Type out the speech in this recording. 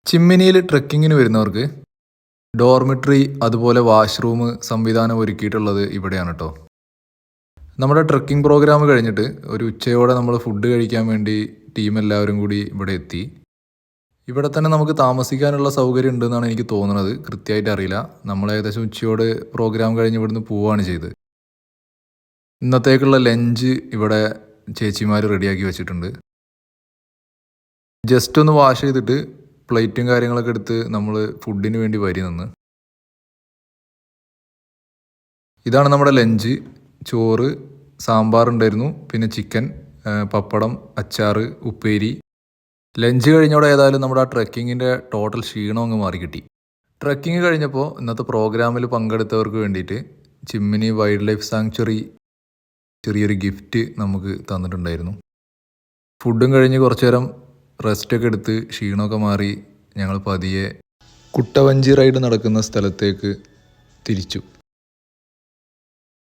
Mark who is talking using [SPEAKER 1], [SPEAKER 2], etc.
[SPEAKER 1] ചിമ്മിനിയിൽ ട്രെക്കിങ്ങിന് വരുന്നവർക്ക് ഡോർമിറ്ററി അതുപോലെ വാഷ്റൂം സംവിധാനം ഒരുക്കിയിട്ടുള്ളത് ഇവിടെയാണ് കേട്ടോ. നമ്മുടെ ട്രെക്കിംഗ് പ്രോഗ്രാം കഴിഞ്ഞിട്ട് ഒരു ഉച്ചയോടെ നമ്മൾ ഫുഡ് കഴിക്കാൻ വേണ്ടി ടീം എല്ലാവരും കൂടി ഇവിടെ എത്തി. ഇവിടെ തന്നെ നമുക്ക് താമസിക്കാനുള്ള സൗകര്യം ഉണ്ടെന്നാണ് എനിക്ക് തോന്നുന്നത്. കൃത്യമായിട്ട് അറിയില്ല. നമ്മൾ ഏകദേശം ഉച്ചയോടെ പ്രോഗ്രാം കഴിഞ്ഞ് ഇവിടുന്ന് പോവുകയാണ് ചെയ്തത്. ഇന്നത്തേക്കുള്ള ലഞ്ച് ഇവിടെ ചേച്ചിമാർ റെഡിയാക്കി വെച്ചിട്ടുണ്ട്. ജസ്റ്റ് ഒന്ന് വാഷ് ചെയ്തിട്ട് പ്ലേറ്റും കാര്യങ്ങളൊക്കെ എടുത്ത് നമ്മൾ ഫുഡിന് വേണ്ടി വരി നിന്ന്. ഇതാണ് നമ്മുടെ ലഞ്ച്. ചോറ്, സാമ്പാർ ഉണ്ടായിരുന്നു, പിന്നെ ചിക്കൻ, പപ്പടം, അച്ചാർ, ഉപ്പേരി. ലഞ്ച് കഴിഞ്ഞോടെ ഏതായാലും നമ്മുടെ ആ ട്രെക്കിങ്ങിൻ്റെ ടോട്ടൽ ക്ഷീണം അങ്ങ് മാറി കിട്ടി. ട്രെക്കിങ് കഴിഞ്ഞപ്പോൾ ഇന്നത്തെ പ്രോഗ്രാമിൽ പങ്കെടുത്തവർക്ക് വേണ്ടിയിട്ട് ചിമ്മിനി വൈൽഡ് ലൈഫ് സാങ്ച്വറി ചെറിയൊരു ഗിഫ്റ്റ് നമുക്ക് തന്നിട്ടുണ്ടായിരുന്നു. ഫുഡും കഴിഞ്ഞ് കുറച്ചു നേരം റെസ്റ്റൊക്കെ എടുത്ത് ക്ഷീണമൊക്കെ മാറി ഞങ്ങൾ പതിയെ കുട്ടവഞ്ചി റൈഡ് നടക്കുന്ന സ്ഥലത്തേക്ക് തിരിച്ചു.